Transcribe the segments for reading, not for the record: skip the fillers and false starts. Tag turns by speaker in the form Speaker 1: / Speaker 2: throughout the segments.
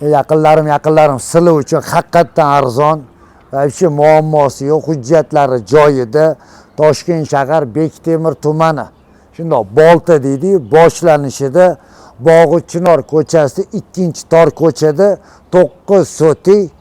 Speaker 1: Yaqinlarim sizlar uchun haqiqatdan arzon. Hech muammosi yo'q, hujjatlari joyida. Toshkent shahar Bektemir tumani. Shundoq Bolta deydi, boshlanishida Bog'i Chinor ko'chasi 2-tor ko'chada 9 sotik,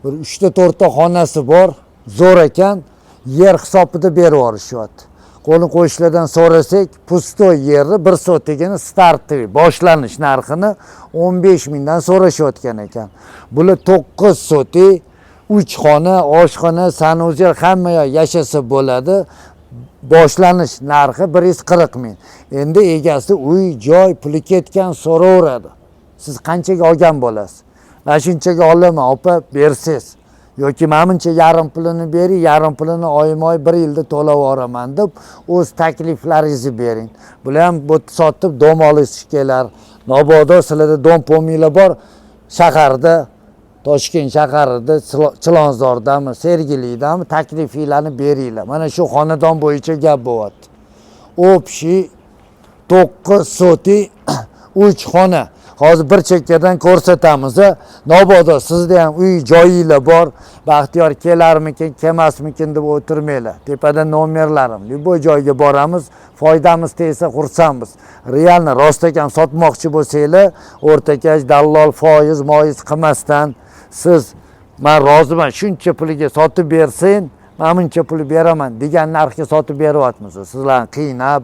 Speaker 1: 3-4 ta xonasi bor. Zo'r ekan, yer hisobida berib yuborishyapti. Qo'ni qo'shnilardan so'rasak, pustoy yerni 1 sotigini startiy boshlanish narxini 15 mingdan so'rashayotgan ekan. Bular 9 sotik, 3 xona, oshxona, sanuzel hamma yashasa bo'ladi. Boshlanish narxi 140 ming. Endi egasi uy, joy, puli ketgan so'raveradi. Siz qanchaga olgan bo'lasiz? Mana shunchaga olaman, opa, bersiz. Yoki menimcha yarim pulini bering, yarim pulini oyma-oy 1 yilda to'lab yuboraman deb o'z takliflaringizni bering. Bular ham bu sotib dom olish kelar. Mabodo sizlarda dom pomiylar bor shaharda, Toshkent shaharida, Chilonzordami, Sergelidami taklifinglarni beringlar. Mana shu xonadon bo'yicha gap bo'lyapti. Общий 9 sotik 3 xona. Hozir bir chekkadan ko'rsatamiz. Mabodo sizda ham uy joyinglar bor. Baxtiyor kelarmikin, kelmasmikin deb o'tirmanglar. Tepada nomerlarim. Bu joyga boramiz. Foydamiz tegsa xursandmiz. Realni rostakam sotmoqchi bo'lsanglar, o'rtakash dallol foiz qilmasdan siz men roziman, shuncha puliga sotib bersin, men buncha pul beraman degan narxga sotib beryapmiz. Sizlarni qiynab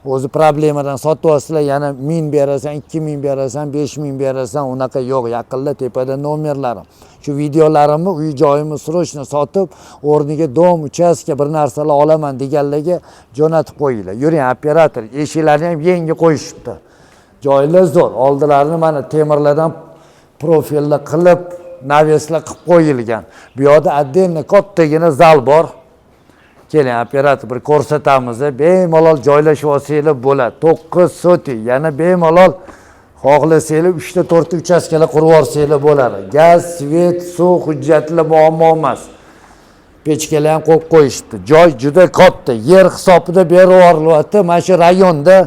Speaker 1: o'zi problemadan sotyapsizlar, yana 1000 berasan, 2000 berasan, 5000 berasan, unaqa yo'q. Yaqinda tepada nomerlarim. Shu videolarimni uy joyimni srochno sotib, o'rniga dom, uchastka bir narsalar olaman deganlarga jo'natib qo'yinglar. Yuring, operator, eshiklarni ham yangi qo'yishibdi. Joylar zo'r. Oldilarini mana temirlardan profillar qilib, naveslar qilib qo'yilgan. Bu yerda отдельно kattagina zal bor. Keling, operator, bir ko'rsatamiz. Bemalol joylashib olsanglar bo'ladi. 9 sotik, yana bemalol xohlasanglar 3 ta 4 ta uchastkalar qurib olsanglar bo'ladi. Gaz, svet, suv hujjatli muammo emas. Pechkalar ham qo'yib qo'yishdi. Joy juda katta, yer hisobida berib yuborilyapti. Mana shu rayonda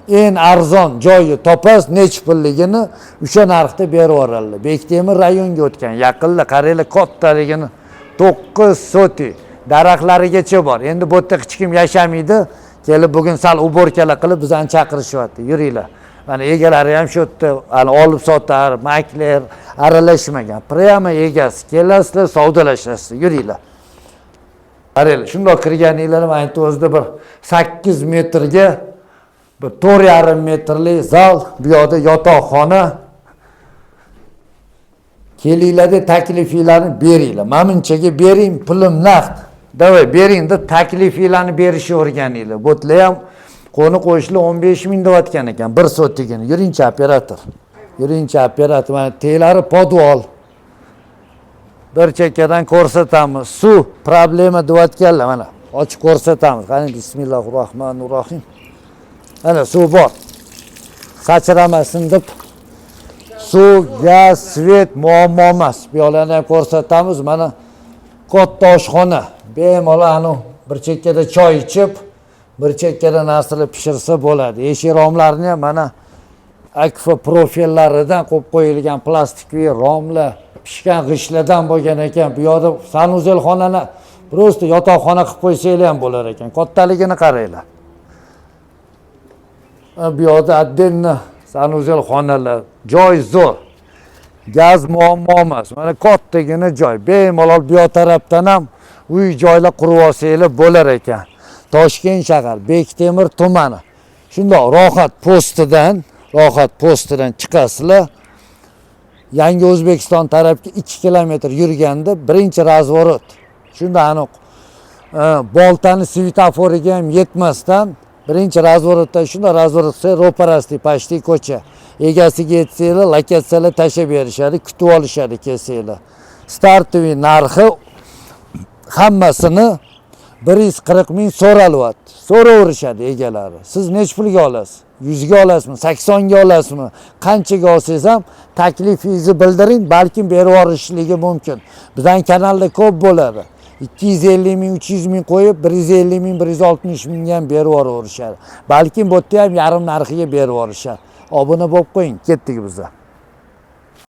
Speaker 1: eng arzon joyi topasiz, nech pulligini o'sha narxda berib yuboradilar. Bektemir rayonga o'tgan, yaqinda qaranglar, kattaligini 9 sotik. Daraxtlarigacha bor. Endi bu yerda hech kim yashamaydi. Kelib bugun sal uborkalar qilib bizani chaqirishyapti. Yuringlar. Mana egalari ham shu yerda olib sotar, makler aralashmagan. Prямо egasi. Kelasizlar, savdolashasiz. Yuringlar. Qaranglar, shundoq kirganinglar, ayni o'zida bir 8 metrga bir 4,5 metrlik zal, bu yerda yotoqxona. Kelinglarda taklifinglarni beringlar. Menimchaga bering, pulim naqd. Davay bering deb taklifinglarni berishni o'rganinglar. Bo'tlar ham qo'ni qo'shnilar 15 ming deyotgan ekan 1 sotigini. Yuringchi operator. Yuringchi operator. Mana telari podvol. Bir chekkadan ko'rsatamiz. Suv problema deyotganlar mana. Ochib ko'rsatamiz. Qani bismillahirrohmanirrohim. Mana suv bor. Sachramasin deb suv, gaz, svet muammo emas. Bu yo'llarni ham ko'rsatamiz. Mana katta oshxona. Bemalol bir chekkada choy ichib, bir chekkada narsalar pishirsa bo'ladi. Eshik romlarini ham mana akfa profillaridan qo'yib qo'yilgan plastikli romlar, pishgan g'ishtlardan bo'lgan ekan. Bu yerda sanuzel xonani просто yotoqxona qilib qo'ysanglar ham bo'lar ekan. Kattaligini qaranglar. Bu yerda отдельно sanuzel xonalar, joy zo'r. Gaz muammo emas. Mana kattagina joy. Bemalol bu tarafdan ham uy joylar qurib olsanglar bo'lar ekan. Toshkent shahar Bektemir tumani. Shundoq rohat postidan chiqasizlar. Yangi O'zbekiston tarafga 2 kilometr yurganda birinchi razvorot. Shunda aniq Boltani svitoforiga ham yetmasdan birinchi razvorotda shunda razvorotsa ro'parasti pashti ko'cha. Egasiga yetsanglar, lokatsiyalar tashab berishadi, kutib olishadi kelsanglar. Startoviy narxi hammasini 140 ming so'ralyapti. So'raverishadi egalari. Siz nech pulga olasiz? 100 ga olasizmi? 80 ga olasizmi? Qanchaga olsangiz ham taklifingizni bildiring, balkim berib yuborishligi mumkin. Bizning kanalda ko'p bo'ladi. 250 ming, 300 ming qo'yib, 150 ming, 160 mingga ham berib yuborishadi. Balkim bu yerda ham yarim narxiga berib yuborishadi. Obuna bo'lib qo'ying, ketdik bizlar.